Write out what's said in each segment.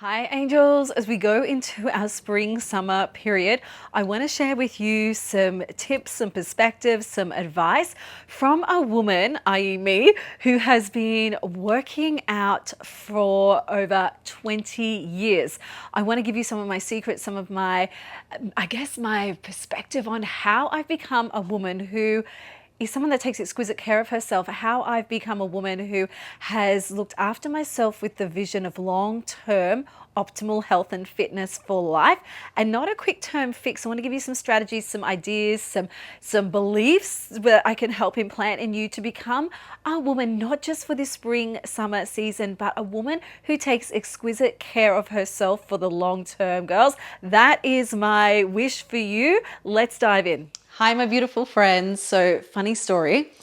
Hi angels, as we go into our spring summer period, I want to share with you some tips, some perspectives, some advice from a woman, i.e. me, who has been working out for over 20 years. I want to give you some of my secrets, some of my, my perspective on how I've become a woman who is someone that takes exquisite care of herself, how I've become a woman who has looked after myself with the vision of long-term optimal health and fitness for life and not a quick term fix. I want to give you some strategies, some ideas, some beliefs that I can help implant in you to become a woman, not just for this spring summer season, but a woman who takes exquisite care of herself for the long term. Girls, that is my wish for you. Let's dive in. Hi, my beautiful friends. So, funny story.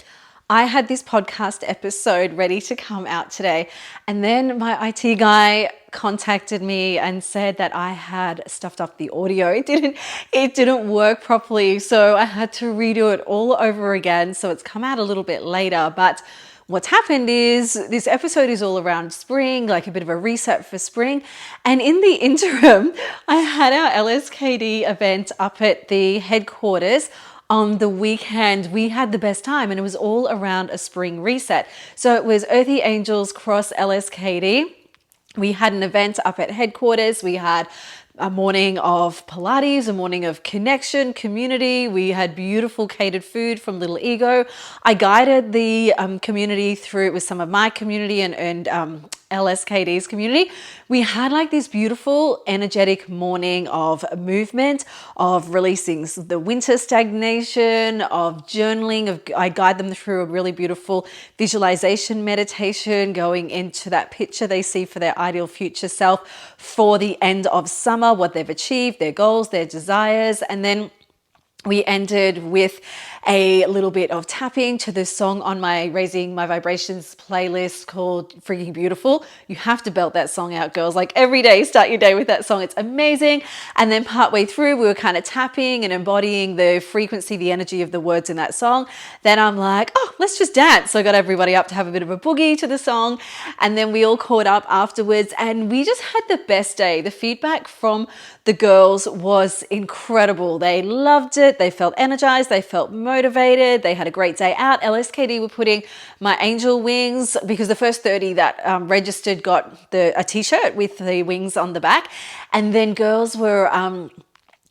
I had this podcast episode ready to come out today, and then my IT guy contacted me and said that I had stuffed up the audio. It didn't work properly, so I had to redo it all over again. So it's come out a little bit later, but what's happened is this episode is all around spring, like a bit of a reset for spring. And in the interim, I had our LSKD event up at the headquarters on the weekend. We had the best time and it was all around a spring reset. So it was Earthy Angels Cross LSKD. We had an event up at headquarters. We had a morning of Pilates, a morning of connection, community. We had beautiful catered food from Little Ego. I guided the community through it with some of my community and LSKD's community. We had like this beautiful energetic morning of movement, of releasing the winter stagnation, of journaling. I guide them through a really beautiful visualization meditation, going into that picture they see for their ideal future self for the end of summer, what they've achieved, their goals, their desires, and then we ended with a little bit of tapping to the song on my Raising My Vibrations playlist called Freaking Beautiful. You have to belt that song out, girls. Like every day, start your day with that song. It's amazing. And then partway through, we were kind of tapping and embodying the frequency, the energy of the words in that song. Then I'm like, oh, let's just dance. So I got everybody up to have a bit of a boogie to the song. And then we all caught up afterwards and we just had the best day. The feedback from the girls was incredible. They loved it. They felt energized. They felt motivated. They had a great day out. LSKD were putting my angel wings, because the first 30 that registered got a t-shirt with the wings on the back. And then girls were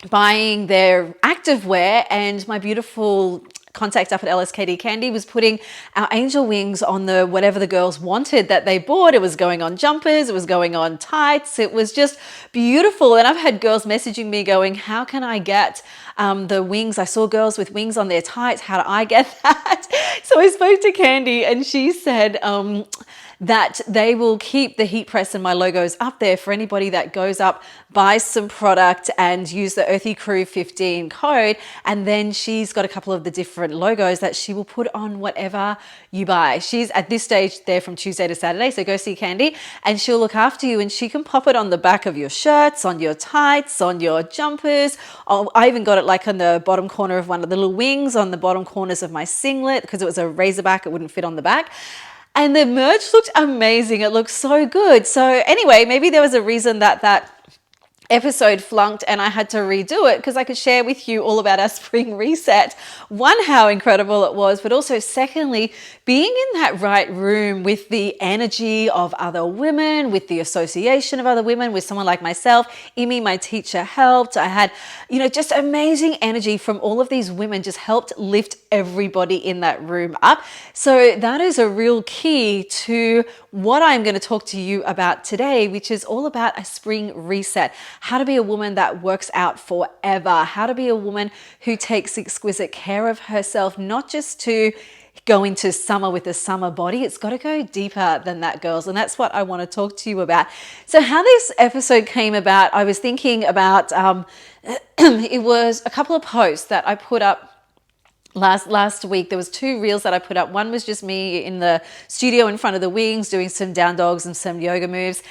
buying their active wear, and my beautiful contact up at LSKD Candy was putting our angel wings on the whatever the girls wanted that they bought. It was going on jumpers, it was going on tights, it was just beautiful. And I've had girls messaging me going, how can I get the wings? I saw girls with wings on their tights, how do I get that? So I spoke to Candy and she said that they will keep the heat press and my logos up there for anybody that goes up, buys some product and use the Earthy Crew 15 code. And then she's got a couple of the different logos that she will put on whatever you buy. She's at this stage there from Tuesday to Saturday. So go see Candy and she'll look after you, and she can pop it on the back of your shirts, on your tights, on your jumpers. Oh, I even got it like on the bottom corner of one of the little wings, on the bottom corners of my singlet, because it was a razorback, it wouldn't fit on the back. And the merch looked amazing. It looked so good. So anyway, maybe there was a reason that episode flunked and I had to redo it, because I could share with you all about our spring reset. One, how incredible it was, but also secondly, being in that right room with the energy of other women, with the association of other women, with someone like myself. Imi, my teacher, helped. I had, just amazing energy from all of these women, just helped lift everybody in that room up. So that is a real key to what I'm going to talk to you about today, which is all about a spring reset. How to be a woman that works out forever. How to be a woman who takes exquisite care of herself, not just to go into summer with a summer body. It's got to go deeper than that, girls. And that's what I want to talk to you about. So how this episode came about, I was thinking about, it was a couple of posts that I put up last week. There was 2 reels that I put up. One was just me in the studio in front of the wings doing some down dogs and some yoga moves.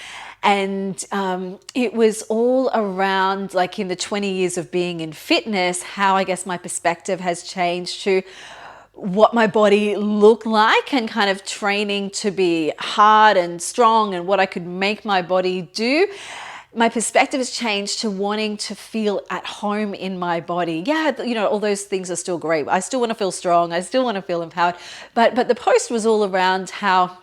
And it was all around, like, in the 20 years of being in fitness, how I guess my perspective has changed to what my body looked like and kind of training to be hard and strong and what I could make my body do, my perspective has changed to wanting to feel at home in my body. Yeah, all those things are still great. I still want to feel strong. I still want to feel empowered. But the post was all around how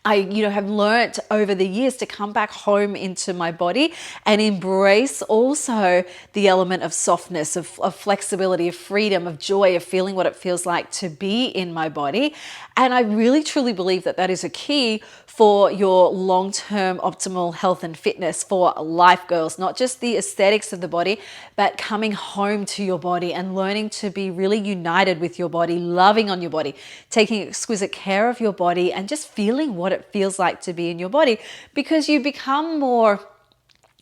I, have learnt over the years to come back home into my body and embrace also the element of softness, of flexibility, of freedom, of joy, of feeling what it feels like to be in my body. And I really truly believe that that is a key for your long-term optimal health and fitness for life, girls, not just the aesthetics of the body, but coming home to your body and learning to be really united with your body, loving on your body, taking exquisite care of your body and just feeling what it feels like to be in your body, because you become more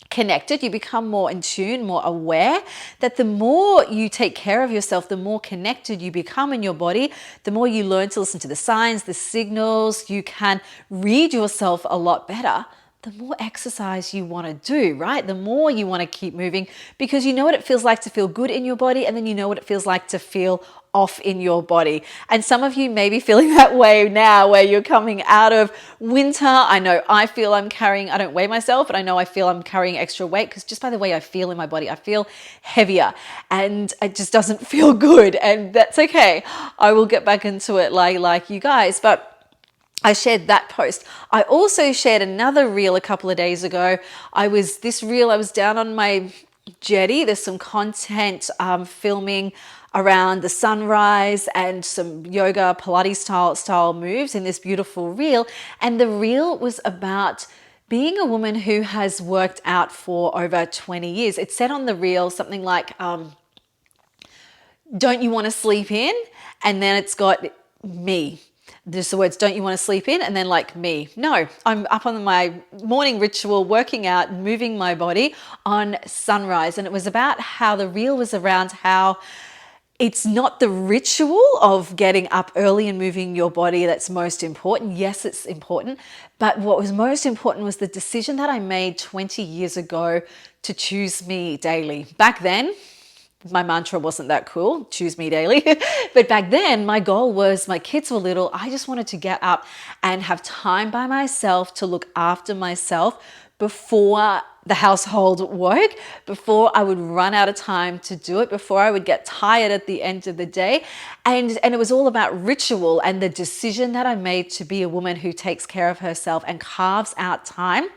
connected, you become more in tune, more aware that the more you take care of yourself, the more connected you become in your body, the more you learn to listen to the signs, the signals, you can read yourself a lot better. The more exercise you want to do, right? The more you want to keep moving, because you know what it feels like to feel good in your body, and then you know what it feels like to feel off in your body. And some of you may be feeling that way now, where you're coming out of winter. I know I feel I don't weigh myself, but I know I feel I'm carrying extra weight because just by the way I feel in my body, I feel heavier and it just doesn't feel good. And that's okay. I will get back into it like you guys. But I shared that post. I also shared another reel a couple of days ago. I was down on my jetty. There's some content filming around the sunrise and some yoga Pilates style moves in this beautiful reel. And the reel was about being a woman who has worked out for over 20 years. It said on the reel something like, don't you want to sleep in? And then it's got me. Just the words, don't you want to sleep in? And then like me. No, I'm up on my morning ritual, working out, moving my body on sunrise. And it was about how the reel was around how it's not the ritual of getting up early and moving your body that's most important. Yes, it's important. But what was most important was the decision that I made 20 years ago to choose me daily. Back then, my mantra wasn't that cool, choose me daily. But back then, my goal was, my kids were little, I just wanted to get up and have time by myself to look after myself before the household work, before I would run out of time to do it, before I would get tired at the end of the day. And it was all about ritual and the decision that I made to be a woman who takes care of herself and carves out time,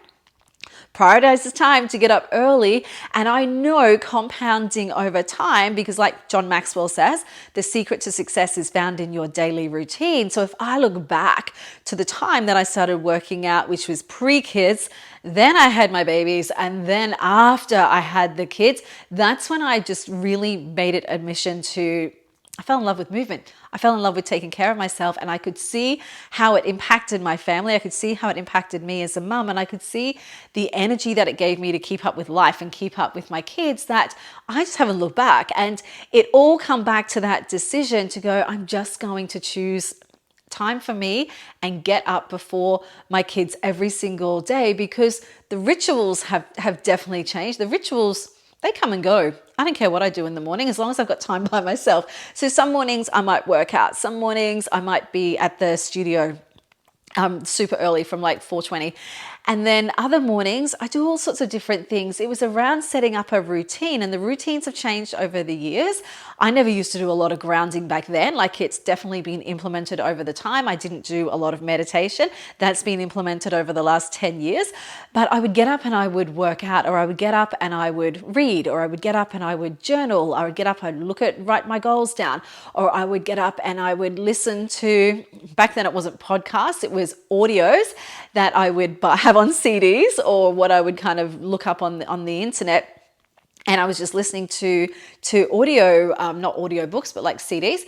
prioritizes time to get up early. And I know compounding over time, because like John Maxwell says, the secret to success is found in your daily routine. So if I look back to the time that I started working out, which was pre-kids, then I had my babies, and then after I had the kids, that's when I just really made it a mission to, I fell in love with movement. I fell in love with taking care of myself, and I could see how it impacted my family. I could see how it impacted me as a mum, and I could see the energy that it gave me to keep up with life and keep up with my kids, that I just haven't looked back. And it all come back to that decision to go, I'm just going to choose time for me and get up before my kids every single day, because the rituals have definitely changed. The rituals, they come and go. I don't care what I do in the morning as long as I've got time by myself. So some mornings I might work out. Some mornings I might be at the studio super early from like 4:20. And then other mornings I do all sorts of different things. It was around setting up a routine, and the routines have changed over the years. I never used to do a lot of grounding back then. Like, it's definitely been implemented over the time. I didn't do a lot of meditation. That's been implemented over the last 10 years. But I would get up and I would work out, or I would get up and I would read, or I would get up and I would journal, or I would get up and write my goals down, or I would get up and I would listen to, back then it wasn't podcasts, it was audios that I would have on CDs, or what I would kind of look up on the internet. And I was just listening to audio, not audio books, but like CDs.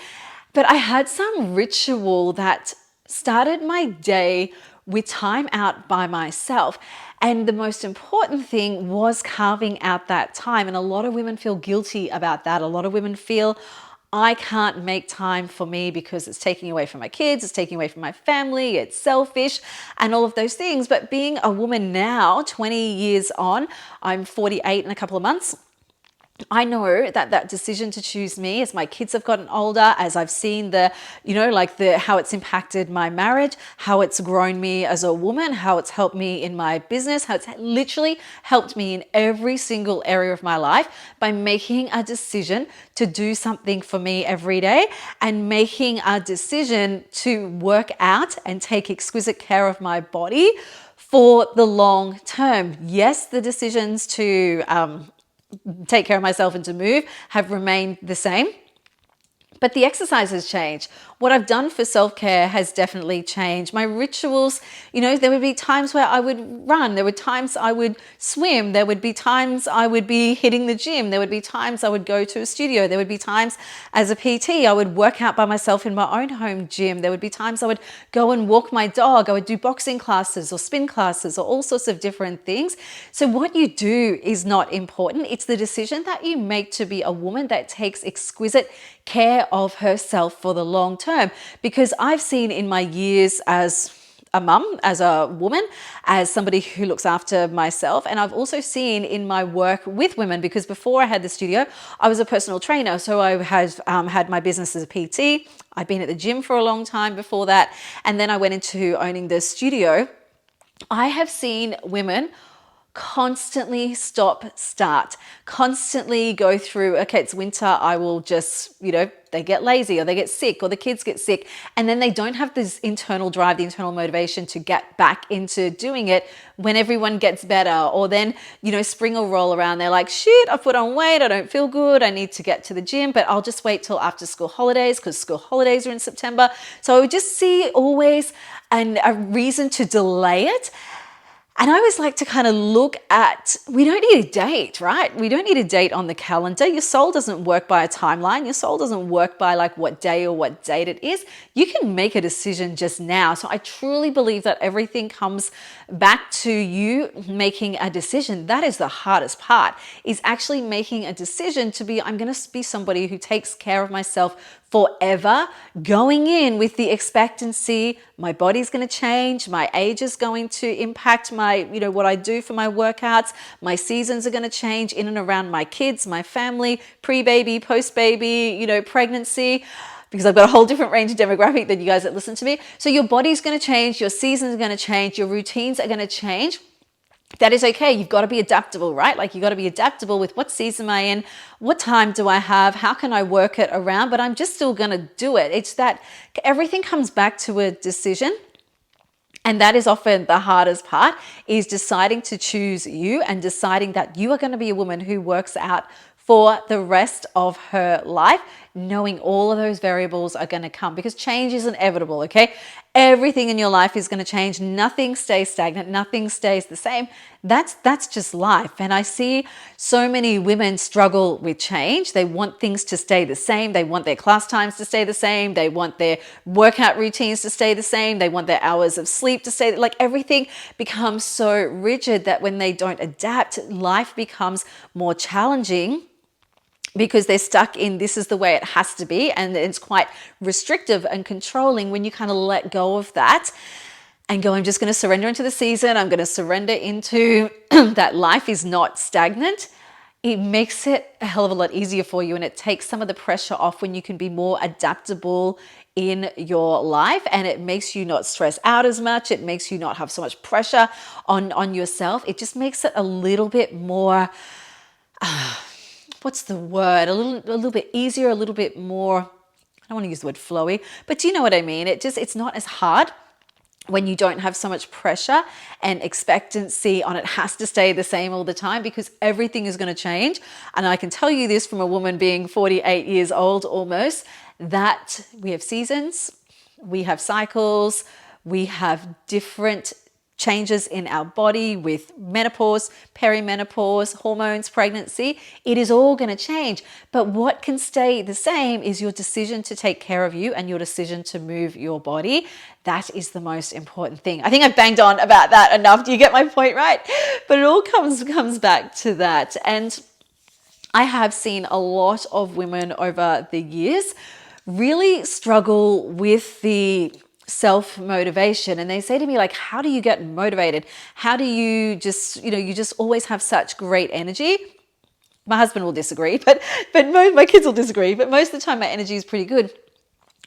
But I had some ritual that started my day with time out by myself. And the most important thing was carving out that time. And a lot of women feel guilty about that. A lot of women feel, I can't make time for me because it's taking away from my kids, it's taking away from my family, it's selfish, and all of those things. But being a woman now, 20 years on, I'm 48 in a couple of months. I know that that decision to choose me, as my kids have gotten older, as I've seen how it's impacted my marriage, how it's grown me as a woman, how it's helped me in my business, how it's literally helped me in every single area of my life by making a decision to do something for me every day and making a decision to work out and take exquisite care of my body for the long term. Yes, the decisions to take care of myself and to move have remained the same. But the exercise has changed. What I've done for self-care has definitely changed. My rituals, there would be times where I would run. There were times I would swim. There would be times I would be hitting the gym. There would be times I would go to a studio. There would be times as a PT, I would work out by myself in my own home gym. There would be times I would go and walk my dog. I would do boxing classes or spin classes or all sorts of different things. So what you do is not important. It's the decision that you make to be a woman that takes exquisite care of herself for the long term. Because I've seen in my years as a mum, as a woman, as somebody who looks after myself, and I've also seen in my work with women, because before I had the studio, I was a personal trainer. So I have had my business as a PT. I'd been at the gym for a long time before that. And then I went into owning the studio. I have seen women constantly stop, start, constantly go through, okay, it's winter, I will just, they get lazy or they get sick or the kids get sick. And then they don't have this internal drive, the internal motivation to get back into doing it when everyone gets better. Or then, spring will roll around. They're like, shit, I put on weight. I don't feel good. I need to get to the gym, but I'll just wait till after school holidays because school holidays are in September. So I would just see always a reason to delay it. And I always like to kind of look at, we don't need a date, right? We don't need a date on the calendar. Your soul doesn't work by a timeline. Your soul doesn't work by like what day or what date it is. You can make a decision just now. So I truly believe that everything comes back to you making a decision. That is the hardest part, is actually making a decision to be, I'm going to be somebody who takes care of myself forever, going in with the expectancy, my body's going to change, my age is going to impact my, what I do for my workouts, my seasons are going to change in and around my kids, my family, pre-baby, post-baby, pregnancy, because I've got a whole different range of demographic than you guys that listen to me. So your body's going to change, your seasons are going to change, your routines are going to change. That is okay. You've got to be adaptable, right? Like, you got to be adaptable with what season am I in? What time do I have? How can I work it around? But I'm just still going to do it. It's that everything comes back to a decision. And that is often the hardest part, is deciding to choose you and deciding that you are going to be a woman who works out for the rest of her life, knowing all of those variables are going to come, because change is inevitable, okay? Everything in your life is going to change. Nothing stays stagnant. Nothing stays the same. That's just life. And I see so many women struggle with change. They want things to stay the same. They want their class times to stay the same. They want their workout routines to stay the same. They want their hours of sleep to stay, like, everything becomes so rigid that when they don't adapt, life becomes more challenging, because they're stuck in, this is the way it has to be, and it's quite restrictive and controlling. When you kind of let go of that and go, I'm just going to surrender into the season, I'm going to surrender into that life is not stagnant, it makes it a hell of a lot easier for you, and it takes some of the pressure off when you can be more adaptable in your life, and it makes you not stress out as much. It makes you not have so much pressure on yourself. It just makes it a little bit more what's the word? A little bit easier, a little bit more, I don't want to use the word flowy, but do you know what I mean? It's not as hard when you don't have so much pressure and expectancy on it has to stay the same all the time, because everything is going to change. And I can tell you this from a woman being 48 years old almost, that we have seasons, we have cycles, we have different changes in our body with menopause, perimenopause, hormones, pregnancy. It is all going to change. But what can stay the same is your decision to take care of you and your decision to move your body. That is the most important thing. I think I've banged on about that enough. Do you get my point, right? But it all comes back to that. And I have seen a lot of women over the years really struggle with the self-motivation, and they say to me, like, how do you get motivated? How do you just, you just always have such great energy? My husband will disagree, but my kids will disagree. But most of the time, my energy is pretty good.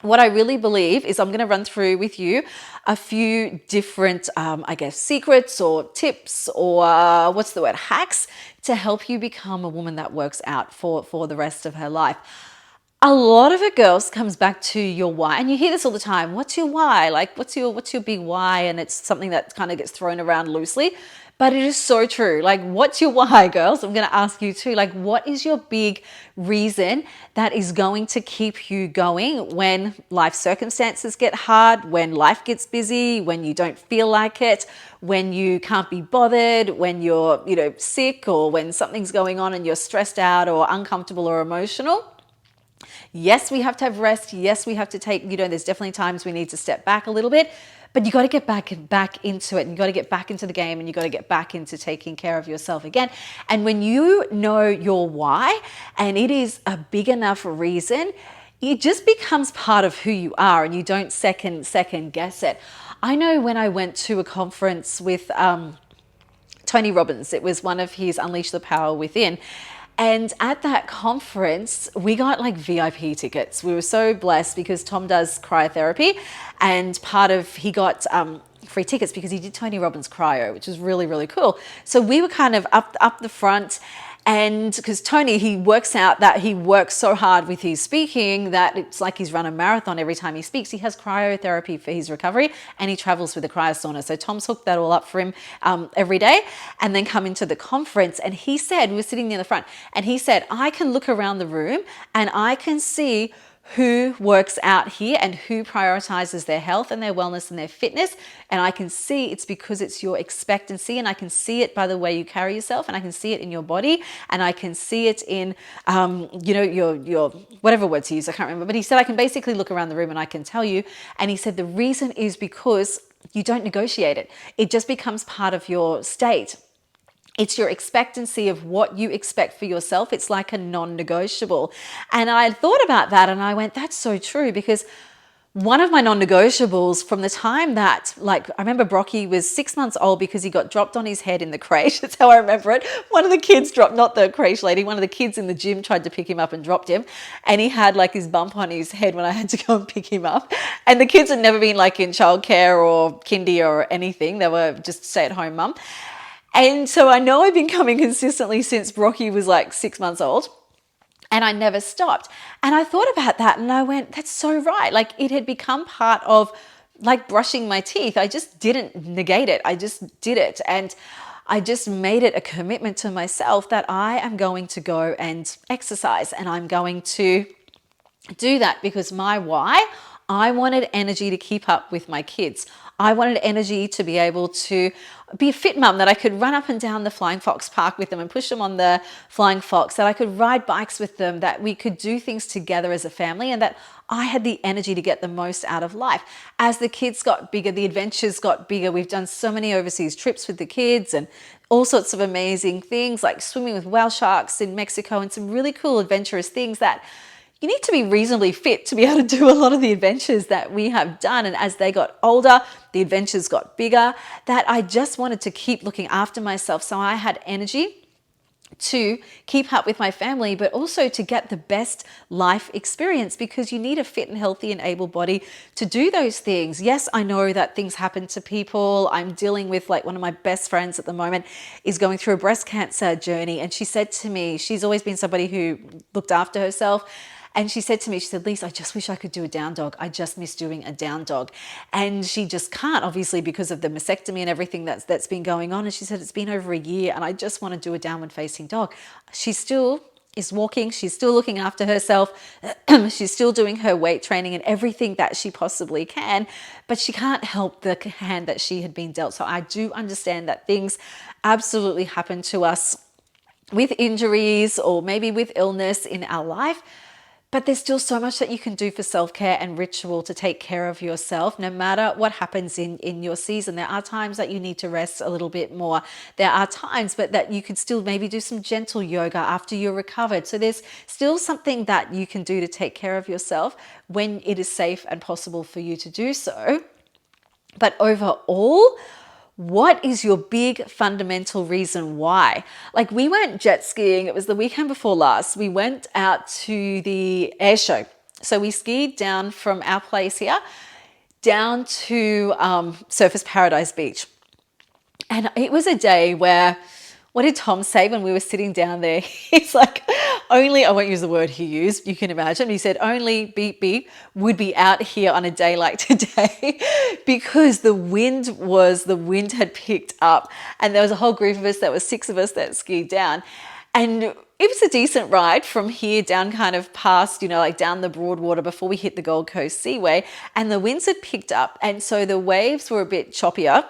What I really believe is I'm going to run through with you a few different, I guess, secrets or tips or what's the word, hacks to help you become a woman that works out for the rest of her life. A lot of it, girls, comes back to your why, and you hear this all the time. What's your why? Like, what's your big why? And it's something that kind of gets thrown around loosely, but it is so true. Like, what's your why, girls? I'm going to ask you too. Like, what is your big reason that is going to keep you going when life circumstances get hard, when life gets busy, when you don't feel like it, when you can't be bothered, when you're, sick, or when something's going on and you're stressed out or uncomfortable or emotional? Yes, we have to have rest. Yes, we have to take, there's definitely times we need to step back a little bit, but you got to get back into it, and you got to get back into the game, and you got to get back into taking care of yourself again. And when you know your why, and it is a big enough reason, it just becomes part of who you are, and you don't second guess it. I know when I went to a conference with Tony Robbins, it was one of his Unleash the Power Within. And at that conference, we got like VIP tickets. We were so blessed because Tom does cryotherapy, and he got free tickets because he did Tony Robbins cryo, which was really, really cool. So we were kind of up the front. And because Tony, he works so hard with his speaking that it's like he's run a marathon every time he speaks. He has cryotherapy for his recovery, and he travels with a cryosauna. So Tom's hooked that all up for him every day, and then come into the conference. And he said, we were sitting near the front, and he said, I can look around the room and I can see who works out here and who prioritizes their health and their wellness and their fitness. And I can see it's because it's your expectancy, and I can see it by the way you carry yourself, and I can see it in your body, and I can see it in, your whatever words he used, I can't remember. But he said, I can basically look around the room and I can tell you. And he said, the reason is because you don't negotiate it. It just becomes part of your state. It's your expectancy of what you expect for yourself. It's like a non-negotiable. And I thought about that and I went, that's so true, because one of my non-negotiables from the time that, I remember Brocky was 6 months old because he got dropped on his head in the crate. That's how I remember it. One of the kids dropped, not the crate lady, one of the kids in the gym tried to pick him up and dropped him. And he had his bump on his head when I had to go and pick him up. And the kids had never been in childcare or kindy or anything. They were just stay-at-home mum. And so I know I've been coming consistently since Brocky was 6 months old, and I never stopped. And I thought about that and I went, that's so right. It had become part of brushing my teeth. I just didn't negate it. I just did it. And I just made it a commitment to myself that I am going to go and exercise, and I'm going to do that because my why, I wanted energy to keep up with my kids. I wanted energy to be able to be a fit mum, that I could run up and down the Flying Fox Park with them and push them on the Flying Fox, that I could ride bikes with them, that we could do things together as a family, and that I had the energy to get the most out of life. As the kids got bigger, the adventures got bigger. We've done so many overseas trips with the kids and all sorts of amazing things, like swimming with whale sharks in Mexico and some really cool adventurous things that you need to be reasonably fit to be able to do a lot of the adventures that we have done. And as they got older, the adventures got bigger, that I just wanted to keep looking after myself. So I had energy to keep up with my family, but also to get the best life experience, because you need a fit and healthy and able body to do those things. Yes, I know that things happen to people. I'm dealing with one of my best friends at the moment is going through a breast cancer journey. And she said to me, she's always been somebody who looked after herself. And she said to me, she said, Lise, I just wish I could do a down dog. I just miss doing a down dog. And she just can't, obviously, because of the mastectomy and everything that's been going on. And she said, it's been over a year and I just want to do a downward facing dog. She still is walking. She's still looking after herself. She's still doing her weight training and everything that she possibly can, but she can't help the hand that she had been dealt. So I do understand that things absolutely happen to us with injuries or maybe with illness in our life. But there's still so much that you can do for self-care and ritual to take care of yourself, no matter what happens in your season. There are times that you need to rest a little bit more. There are times, but that you could still maybe do some gentle yoga after you're recovered. So there's still something that you can do to take care of yourself when it is safe and possible for you to do so. But overall, What is your big fundamental reason why? Like, we went jet skiing, it was the weekend before last. We went out to the air show. So we skied down from our place here down to Surfers Paradise Beach. And it was a day where, what did Tom say when we were sitting down there? He's like, only, I won't use the word he used, you can imagine. He said, only beep beep would be out here on a day like today because the wind had picked up. And there was a whole group of us, there were 6 of us that skied down. And it was a decent ride from here down kind of past, like down the Broadwater before we hit the Gold Coast Seaway. And the winds had picked up. And so the waves were a bit choppier.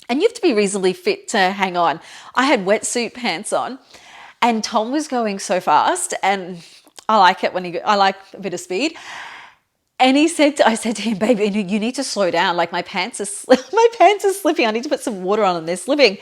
And you have to be reasonably fit to hang on. I had wetsuit pants on and Tom was going so fast, and I like it I like a bit of speed. And I said to him, baby, you need to slow down. Like my pants are slipping. I need to put some water on them. They're slipping.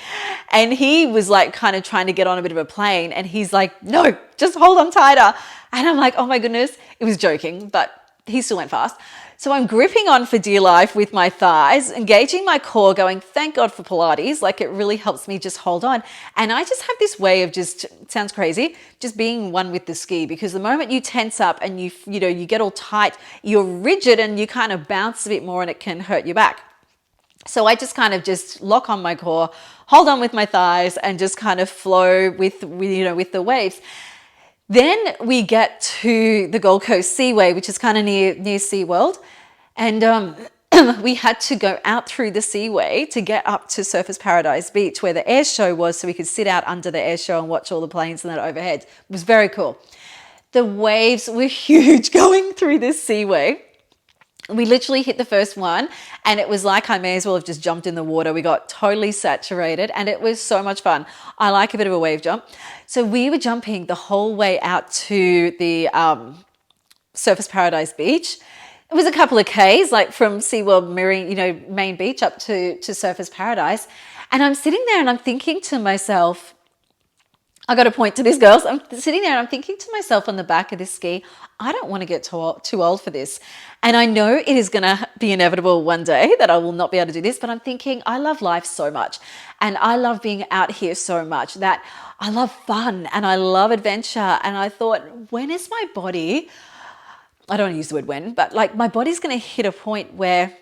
And he was like kind of trying to get on a bit of a plane. And he's like, no, just hold on tighter. And I'm like, oh my goodness. It was joking, but he still went fast. So I'm gripping on for dear life with my thighs, engaging my core, going, thank God for Pilates. Like, it really helps me just hold on. And I just have this way of sounds crazy, just being one with the ski, because the moment you tense up and you get all tight, you're rigid and you kind of bounce a bit more and it can hurt your back. So I just kind of just lock on my core, hold on with my thighs and just kind of flow with the waves. Then we get to the Gold Coast Seaway, which is kind of near SeaWorld. And we had to go out through the Seaway to get up to Surfers Paradise Beach where the air show was, so we could sit out under the air show and watch all the planes and that overhead. It was very cool. The waves were huge going through this Seaway. We literally hit the first one and it was like I may as well have just jumped in the water. We got totally saturated and it was so much fun. I like a bit of a wave jump. So we were jumping the whole way out to the Surfers Paradise Beach. It was a couple of Ks, like from SeaWorld Marine, main beach up to Surfers Paradise. And I'm sitting there and I'm thinking to myself, I got to point to these girls. I'm sitting there and I'm thinking to myself on the back of this ski, I don't want to get too old for this. And I know it is going to be inevitable one day that I will not be able to do this, but I'm thinking I love life so much and I love being out here so much that I love fun and I love adventure. And I thought, when is my body, I don't want to use the word when, but like my body's going to hit a point where,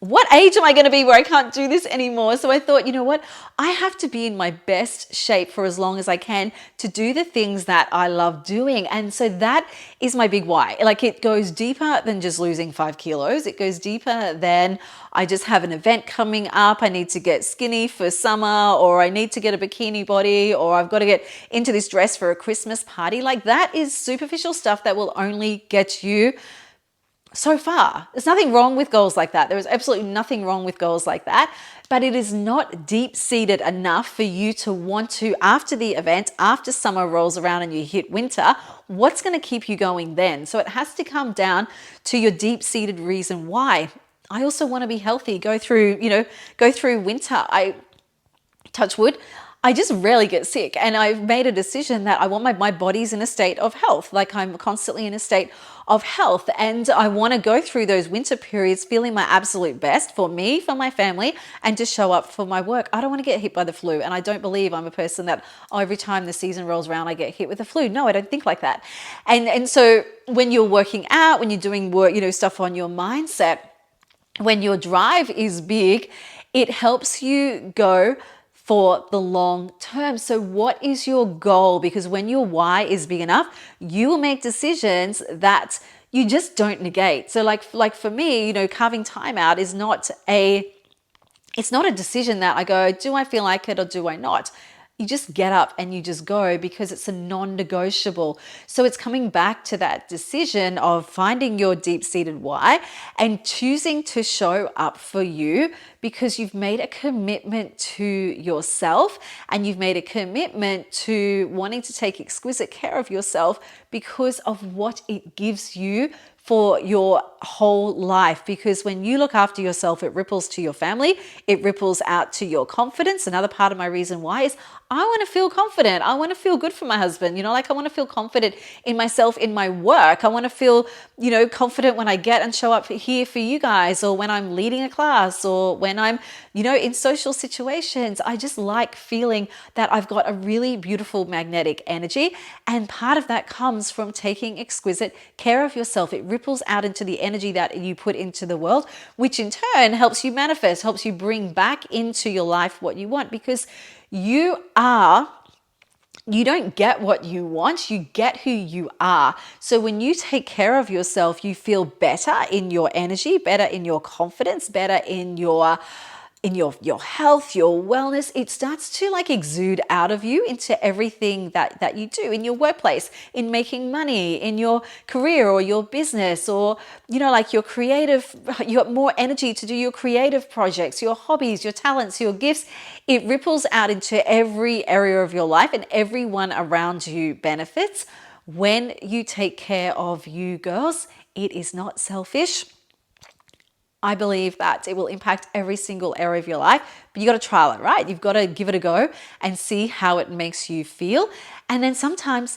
what age am I going to be where I can't do this anymore? So I thought, you know what? I have to be in my best shape for as long as I can to do the things that I love doing. And so that is my big why. Like, it goes deeper than just losing 5 kilos. It goes deeper than I just have an event coming up. I need to get skinny for summer, or I need to get a bikini body, or I've got to get into this dress for a Christmas party. Like, that is superficial stuff that will only get you so far. There's nothing wrong with goals like that. There is absolutely nothing wrong with goals like that, but it is not deep-seated enough for you to want to, after the event, after summer rolls around and you hit winter, what's going to keep you going then? So it has to come down to your deep-seated reason why. I also want to be healthy, go through winter. I touch wood, I just rarely get sick. And I've made a decision that I want my body's in a state of health. Like, I'm constantly in a state of health. And I want to go through those winter periods feeling my absolute best for me, for my family, and to show up for my work. I don't want to get hit by the flu. And I don't believe I'm a person that, every time the season rolls around, I get hit with the flu. No, I don't think like that. And so when you're working out, when you're doing work, stuff on your mindset, when your drive is big, it helps you go for the long term. So what is your goal? Because when your why is big enough, you will make decisions that you just don't negate. So like for me, carving time out is it's not a decision that I go, do I feel like it or do I not? You just get up and you just go, because it's a non-negotiable. So it's coming back to that decision of finding your deep-seated why and choosing to show up for you, because you've made a commitment to yourself and you've made a commitment to wanting to take exquisite care of yourself because of what it gives you for your whole life, because when you look after yourself, it ripples to your family, it ripples out to your confidence. Another part of my reason why is I want to feel confident. I want to feel good for my husband. Like I want to feel confident in myself, in my work. I want to feel, confident when I get and show up here for you guys, or when I'm leading a class, or when I'm, in social situations. I just like feeling that I've got a really beautiful magnetic energy. And part of that comes from taking exquisite care of yourself. It ripples out into the energy that you put into the world, which in turn helps you manifest, helps you bring back into your life what you want, because you don't get what you want, you get who you are. So when you take care of yourself, you feel better in your energy, better in your confidence, better in your health, your wellness. It starts to like exude out of you into everything that you do in your workplace, in making money, in your career or your business, or like your creative, you got more energy to do your creative projects, your hobbies, your talents, your gifts. It ripples out into every area of your life, and everyone around you benefits when you take care of you, girls. It is not selfish. I believe that it will impact every single area of your life, but you got to trial it, right? You've got to give it a go and see how it makes you feel. And then sometimes,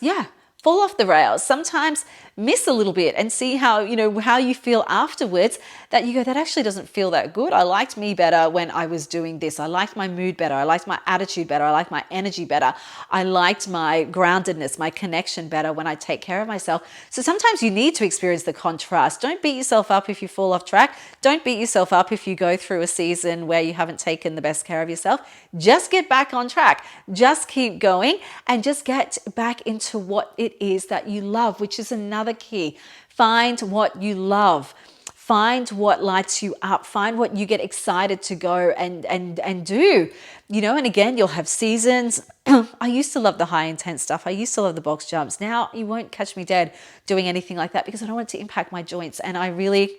fall off the rails. Sometimes miss a little bit and see how you feel afterwards, that you go, that actually doesn't feel that good. I liked me better when I was doing this. I liked my mood better. I liked my attitude better. I liked my energy better. I liked my groundedness, my connection better when I take care of myself. So sometimes you need to experience the contrast. Don't beat yourself up if you fall off track. Don't beat yourself up if you go through a season where you haven't taken the best care of yourself. Just get back on track. Just keep going and just get back into what it is that you love, which is another key. Find what you love. Find what lights you up. Find what you get excited to go and do. And again, you'll have seasons. I used to love the high intense stuff. I used to love the box jumps. Now you won't catch me dead doing anything like that, because I don't want it to impact my joints. And I really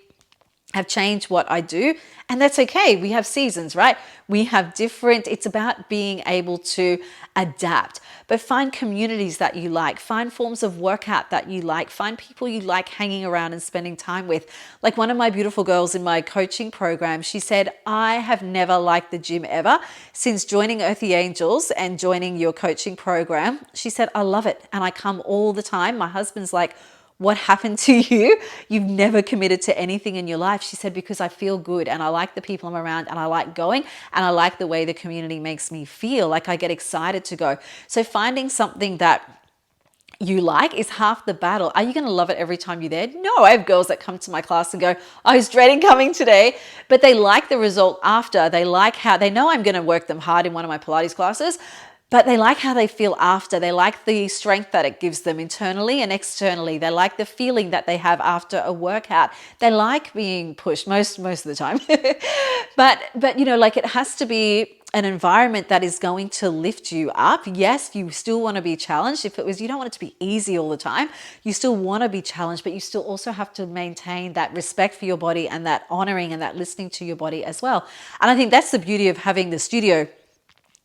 have changed what I do, and that's okay. We have seasons, right? We have different, it's about being able to adapt. But find communities that you like, find forms of workout that you like, find people you like hanging around and spending time with. Like one of my beautiful girls in my coaching program, she said, I have never liked the gym ever. Since joining Earthy Angels and joining your coaching program, she said, I love it. And I come all the time. My husband's like, what happened to you? You've never committed to anything in your life. She said, because I feel good and I like the people I'm around and I like going and I like the way the community makes me feel. Like I get excited to go. So finding something that you like is half the battle. Are you going to love it every time you're there? No, I have girls that come to my class and go, I was dreading coming today, but they like the result after. They like how they know I'm going to work them hard in one of my Pilates classes, but they like how they feel after. They like the strength that it gives them internally and externally. They like the feeling that they have after a workout. They like being pushed most of the time. but like it has to be an environment that is going to lift you up. Yes, you still want to be challenged. If it was, you don't want it to be easy all the time. You still want to be challenged, but you still also have to maintain that respect for your body and that honoring and that listening to your body as well. And I think that's the beauty of having the studio.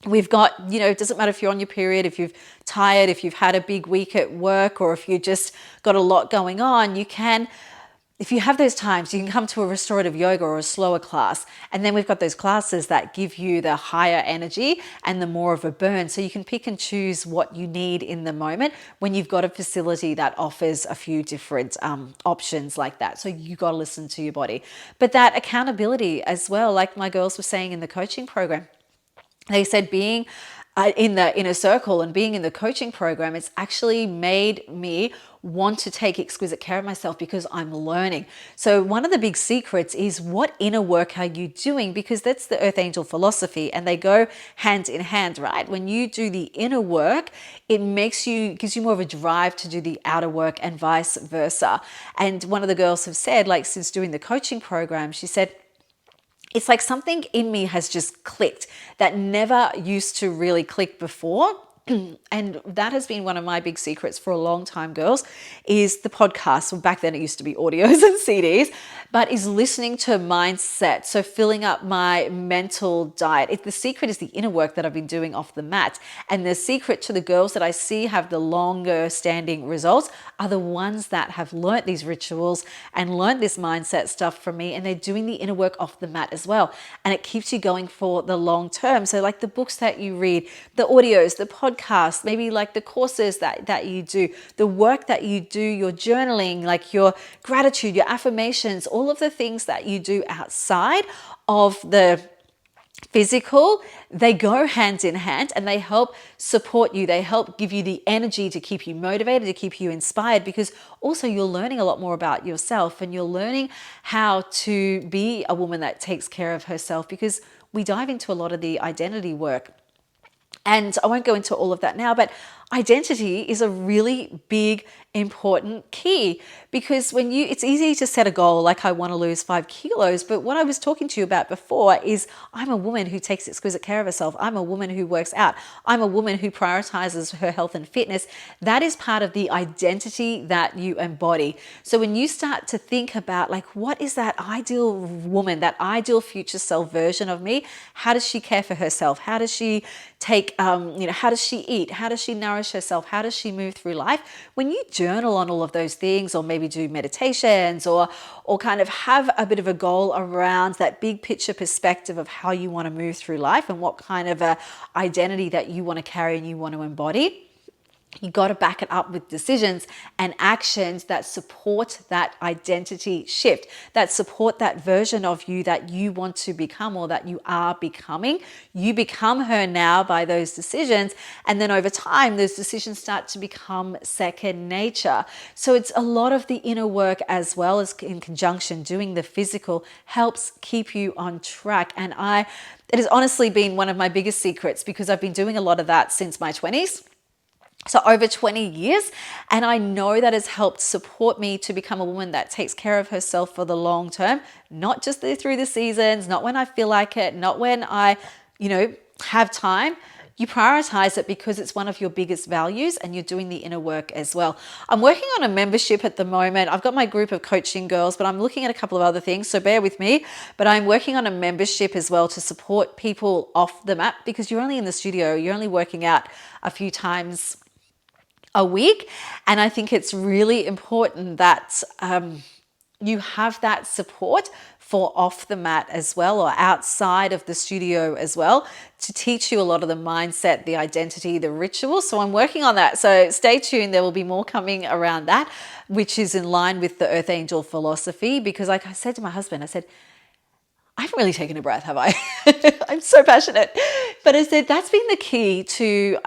We've got, it doesn't matter if you're on your period, if you're tired, if you've had a big week at work, or if you just got a lot going on, if you have those times, you can come to a restorative yoga or a slower class. And then we've got those classes that give you the higher energy and the more of a burn. So you can pick and choose what you need in the moment when you've got a facility that offers a few different options like that. So you got to listen to your body. But that accountability as well, like my girls were saying in the coaching program, they said being in the inner circle and being in the coaching program, it's actually made me want to take exquisite care of myself because I'm learning. So one of the big secrets is, what inner work are you doing? Because that's the Earth Angel philosophy and they go hand in hand, right? When you do the inner work, it gives you more of a drive to do the outer work and vice versa. And one of the girls have said, like, since doing the coaching program, she said, it's like something in me has just clicked that never used to really click before. And that has been one of my big secrets for a long time, girls, is the podcast. Well, back then it used to be audios and CDs, but is listening to mindset. So filling up my mental diet. The secret is the inner work that I've been doing off the mat. And the secret to the girls that I see have the longer standing results are the ones that have learnt these rituals and learnt this mindset stuff from me. And they're doing the inner work off the mat as well. And it keeps you going for the long term. So like the books that you read, the audios, the podcasts, maybe like the courses that you do, the work that you do, your journaling, like your gratitude, your affirmations, all of the things that you do outside of the physical, they go hand in hand and they help support you. They help give you the energy to keep you motivated, to keep you inspired, because also you're learning a lot more about yourself and you're learning how to be a woman that takes care of herself, because we dive into a lot of the identity work. And I won't go into all of that now, but identity is a really big, important key, because it's easy to set a goal like I want to lose 5 kilos. But what I was talking to you about before is I'm a woman who takes exquisite care of herself. I'm a woman who works out. I'm a woman who prioritizes her health and fitness. That is part of the identity that you embody. So when you start to think about like, what is that ideal woman, that ideal future self version of me? How does she care for herself? How does she take, how does she eat? How does she nourish herself? How does she move through life? When you journal on all of those things, or maybe do meditations, or kind of have a bit of a goal around that big picture perspective of how you want to move through life and what kind of a identity that you want to carry and you want to embody, you got to back it up with decisions and actions that support that identity shift, that support that version of you that you want to become, or that you are becoming. You become her now by those decisions. And then over time, those decisions start to become second nature. So it's a lot of the inner work, as well as in conjunction doing the physical, helps keep you on track. And it has honestly been one of my biggest secrets, because I've been doing a lot of that since my 20s. So over 20 years, and I know that has helped support me to become a woman that takes care of herself for the long term, not just through the seasons, not when I feel like it, not when I, have time. You prioritize it because it's one of your biggest values, and you're doing the inner work as well. I'm working on a membership at the moment. I've got my group of coaching girls, but I'm looking at a couple of other things, so bear with me. But I'm working on a membership as well to support people off the mat, because you're only in the studio, you're only working out a few times a week. And I think it's really important that you have that support for off the mat as well, or outside of the studio as well, to teach you a lot of the mindset, the identity, the rituals. So I'm working on that. So stay tuned. There will be more coming around that, which is in line with the Earth Angel philosophy. Because like I said to my husband, I said, I haven't really taken a breath, have I? I'm so passionate. But I said, that's been the key to,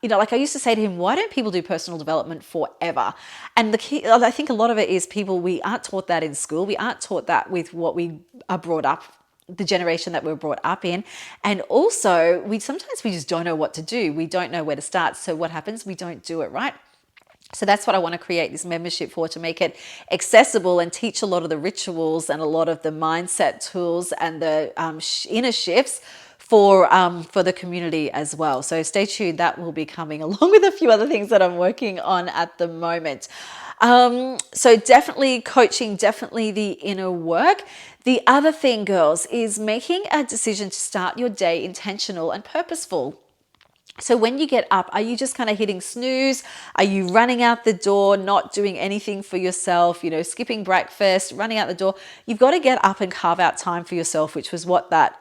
like I used to say to him, why don't people do personal development forever? And the key, I think a lot of it is we aren't taught that in school. We aren't taught that with what we are brought up, the generation that we're brought up in. And also sometimes we just don't know what to do. We don't know where to start. So what happens? We don't do it right. So that's what I want to create this membership for, to make it accessible and teach a lot of the rituals and a lot of the mindset tools and the inner shifts for the community as well. So stay tuned. That will be coming, along with a few other things that I'm working on at the moment. So definitely coaching, definitely the inner work. The other thing, girls, is making a decision to start your day intentional and purposeful. So when you get up, are you just kind of hitting snooze? Are you running out the door, not doing anything for yourself, skipping breakfast, running out the door? You've got to get up and carve out time for yourself, which was what that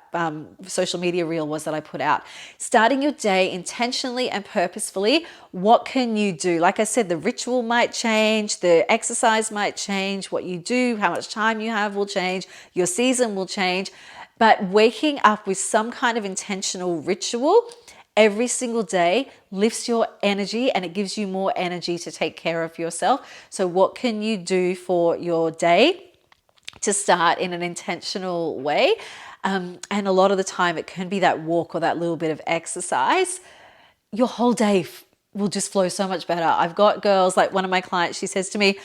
social media reel was that I put out. Starting your day intentionally and purposefully, what can you do? Like I said, the ritual might change, the exercise might change, what you do, how much time you have will change, your season will change. But waking up with some kind of intentional ritual every single day lifts your energy, and it gives you more energy to take care of yourself. So what can you do for your day to start in an intentional way? And a lot of the time it can be that walk or that little bit of exercise. Your whole day will just flow so much better. I've got girls, like one of my clients, she says to me,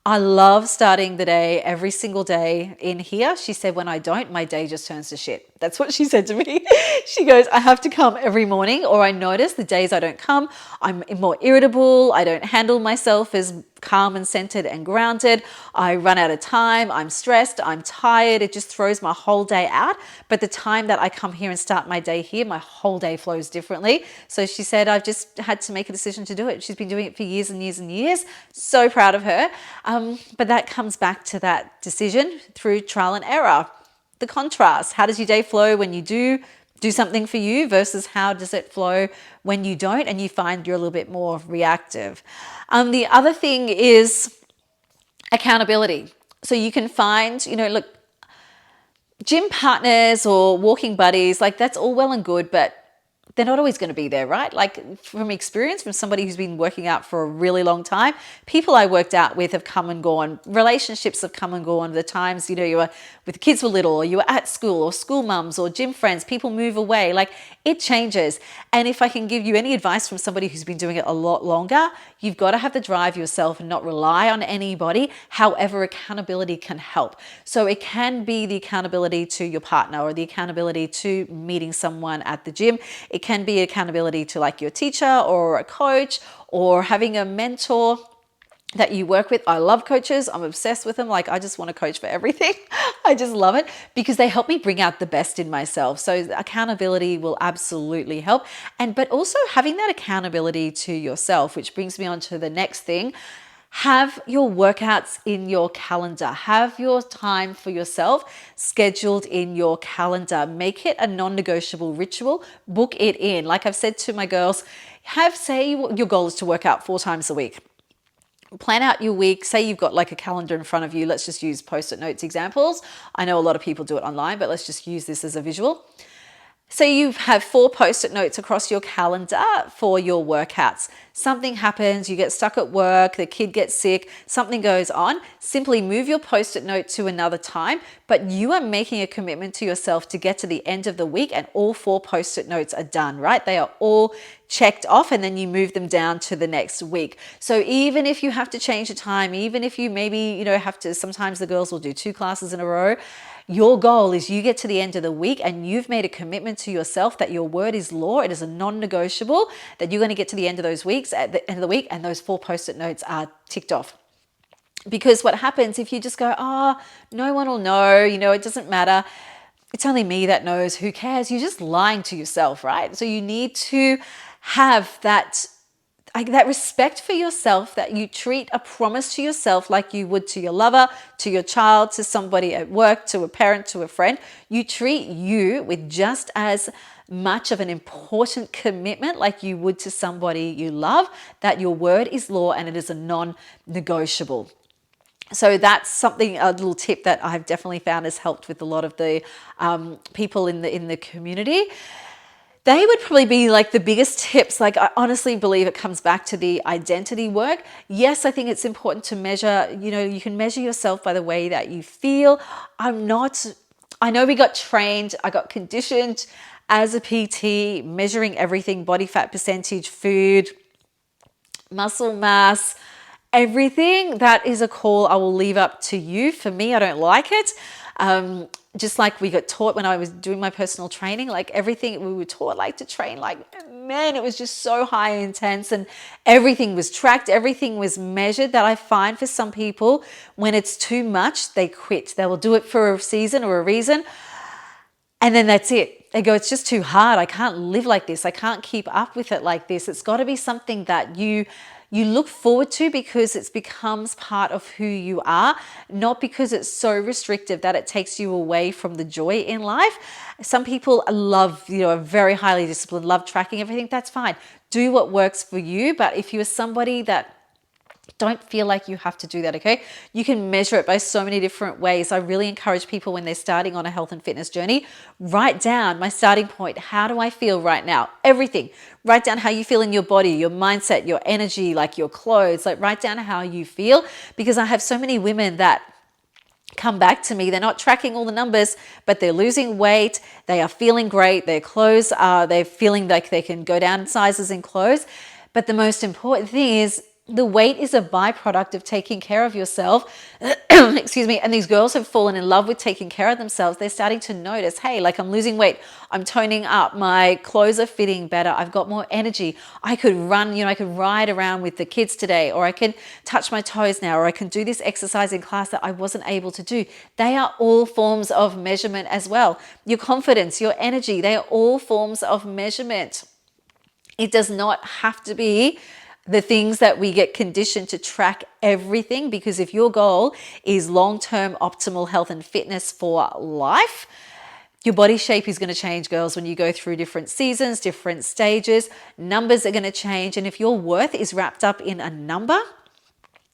I love starting the day every single day in here. She said, when I don't, my day just turns to shit. That's what she said to me. She goes, I have to come every morning, or I notice the days I don't come, I'm more irritable. I don't handle myself as calm and centered and grounded. I run out of time. I'm stressed. I'm tired. It just throws my whole day out. But the time that I come here and start my day here, my whole day flows differently. So she said, I've just had to make a decision to do it. She's been doing it for years and years and years. So proud of her. But that comes back to that decision through trial and error. The contrast. How does your day flow when you do something for you versus how does it flow when you don't and you find you're a little bit more reactive. The other thing is accountability. So you can find, look, gym partners or walking buddies, like that's all well and good, but they're not always going to be there, right? Like from experience, from somebody who's been working out for a really long time, people I worked out with have come and gone. Relationships have come and gone. The times, you were with kids were little, or you were at school, or school mums, or gym friends, people move away. Like it changes. And if I can give you any advice from somebody who's been doing it a lot longer, you've got to have the drive yourself and not rely on anybody. However, accountability can help. So it can be the accountability to your partner or the accountability to meeting someone at the gym. It can be accountability to like your teacher or a coach or having a mentor that you work with. I love coaches. I'm obsessed with them. Like I just want to coach for everything. I just love it because they help me bring out the best in myself. So accountability will absolutely help. But also having that accountability to yourself, which brings me on to the next thing. Have your workouts in your calendar. Have your time for yourself scheduled in your calendar. Make it a non-negotiable ritual. Book it in. Like I've said to my girls, say your goal is to work out 4 times a week. Plan out your week. Say you've got like a calendar in front of you. Let's just use post-it notes examples. I know a lot of people do it online, but let's just use this as a visual. So you have 4 post-it notes across your calendar for your workouts. Something happens, you get stuck at work, the kid gets sick, something goes on. Simply move your post-it note to another time, but you are making a commitment to yourself to get to the end of the week and all 4 post-it notes are done, right? They are all checked off and then you move them down to the next week. So even if you have to change the time, even if you maybe, have to, sometimes the girls will do 2 classes in a row, your goal is you get to the end of the week and you've made a commitment to yourself that your word is law. It is a non-negotiable that you're going to get to the end of those weeks, at the end of the week, and those 4 post-it notes are ticked off. Because what happens if you just go, no one will know, it doesn't matter. It's only me that knows, who cares? You're just lying to yourself, right? So you need to have that respect for yourself, that you treat a promise to yourself like you would to your lover, to your child, to somebody at work, to a parent, to a friend. You treat you with just as much of an important commitment like you would to somebody you love, that your word is law and it is a non-negotiable. So that's something, a little tip that I've definitely found has helped with a lot of the people in the community. They would probably be like the biggest tips. Like I honestly believe it comes back to the identity work. Yes, I think it's important to measure, you can measure yourself by the way that you feel. I know we got trained, I got conditioned as a PT, measuring everything, body fat percentage, food, muscle mass, everything. That is a call I will leave up to you. For me, I don't like it. Just like we got taught when I was doing my personal training, like everything we were taught, like to train, like, man, it was just so high and intense and everything was tracked, everything was measured, that I find for some people, when it's too much, they quit. They will do it for a season or a reason, and then that's it. They go, it's just too hard. I can't live like this. I can't keep up with it like this. It's got to be something that you look forward to because it becomes part of who you are, not because it's so restrictive that it takes you away from the joy in life. Some people love, are very highly disciplined, love tracking everything. That's fine. Do what works for you. But if you're somebody that don't feel like you have to do that, okay? You can measure it by so many different ways. I really encourage people when they're starting on a health and fitness journey, write down my starting point. How do I feel right now? Everything. Write down how you feel in your body, your mindset, your energy, like your clothes. Like write down how you feel, because I have so many women that come back to me. They're not tracking all the numbers, but they're losing weight. They are feeling great. Their clothes they're feeling like they can go down sizes in clothes. But the most important thing is the weight is a byproduct of taking care of yourself. Excuse me. And these girls have fallen in love with taking care of themselves. They're starting to notice, hey, like I'm losing weight. I'm toning up. My clothes are fitting better. I've got more energy. I could run, I could ride around with the kids today, or I can touch my toes now, or I can do this exercise in class that I wasn't able to do. They are all forms of measurement as well. Your confidence, your energy, they are all forms of measurement. It does not have to be the things that we get conditioned to track everything, because if your goal is long-term optimal health and fitness for life, your body shape is going to change, girls, when you go through different seasons, different stages. Numbers are going to change. And if your worth is wrapped up in a number,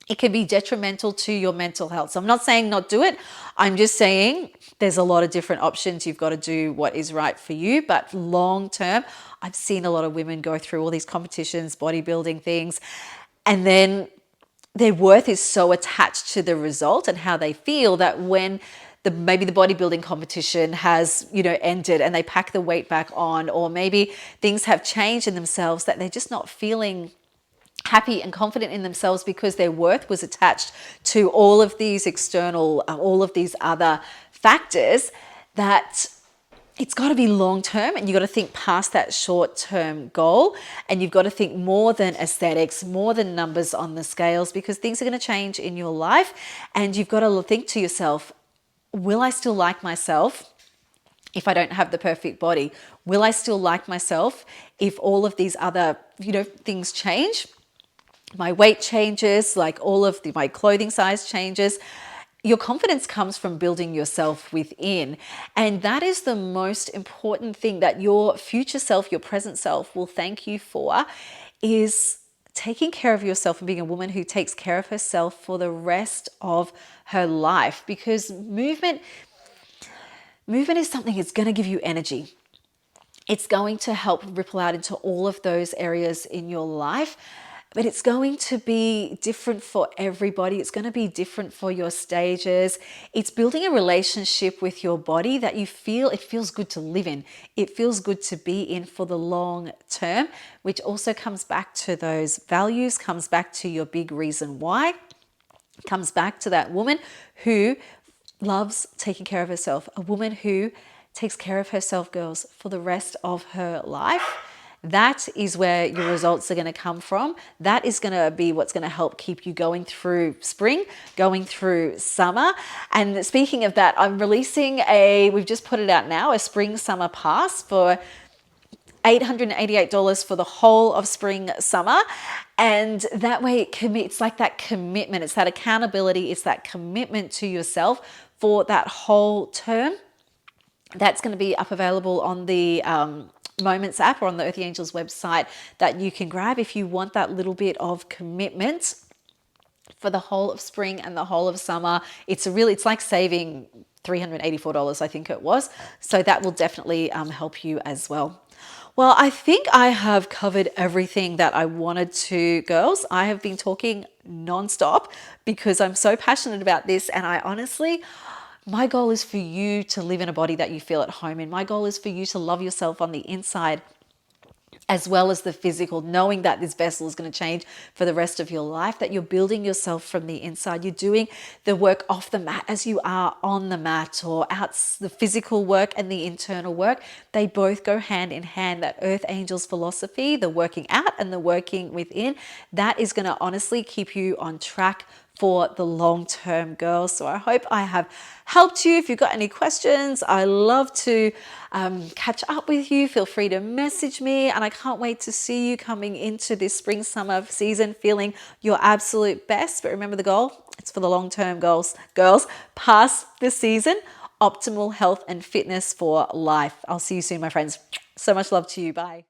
it can be detrimental to your mental health. So I'm not saying not do it. I'm just saying there's a lot of different options. You've got to do what is right for you. But long term, I've seen a lot of women go through all these competitions, bodybuilding things, and then their worth is so attached to the result and how they feel that when maybe the bodybuilding competition has, ended and they pack the weight back on, or maybe things have changed in themselves, that they're just not feeling happy and confident in themselves because their worth was attached to all of these external, all of these other factors, that it's got to be long term, and you've got to think past that short term goal, and you've got to think more than aesthetics, more than numbers on the scales, because things are going to change in your life. And you've got to think to yourself, will I still like myself if I don't have the perfect body? Will I still like myself if all of these other, things change? My weight changes, like my clothing size changes. Your confidence comes from building yourself within. And that is the most important thing that your future self, your present self will thank you for, is taking care of yourself and being a woman who takes care of herself for the rest of her life. Because movement is something that's going to give you energy. It's going to help ripple out into all of those areas in your life. But it's going to be different for everybody. It's going to be different for your stages. It's building a relationship with your body that it feels good to live in. It feels good to be in for the long term, which also comes back to those values, comes back to your big reason why, comes back to that woman who loves taking care of herself, a woman who takes care of herself, girls, for the rest of her life. That is where your results are going to come from. That is going to be what's going to help keep you going through spring, going through summer. And speaking of that, I'm releasing we've just put it out now, a spring summer pass for $888 for the whole of spring summer. And that way it's like that commitment, it's that accountability, it's that commitment to yourself for that whole term. That's going to be up available on the Moments app or on the Earthy Angels website that you can grab if you want that little bit of commitment for the whole of spring and the whole of summer. It's like saving $384, I think it was. So that will definitely help you as well. Well, I think I have covered everything that I wanted to, girls. I have been talking nonstop because I'm so passionate about this, and my goal is for you to live in a body that you feel at home in. My goal is for you to love yourself on the inside as well as the physical, knowing that this vessel is going to change for the rest of your life, that you're building yourself from the inside. You're doing the work off the mat as you are on the mat, or out. The physical work and the internal work, they both go hand in hand. That Earth Angels philosophy, the working out and the working within, that is going to honestly keep you on track for the long term, girls. So I hope I have helped you. If you've got any questions, I love to catch up with you. Feel free to message me, and I can't wait to see you coming into this spring summer season feeling your absolute best. But remember the goal, it's for the long term, girls. Past the season, optimal health and fitness for life. I'll see you soon, my friends. So much love to you. Bye.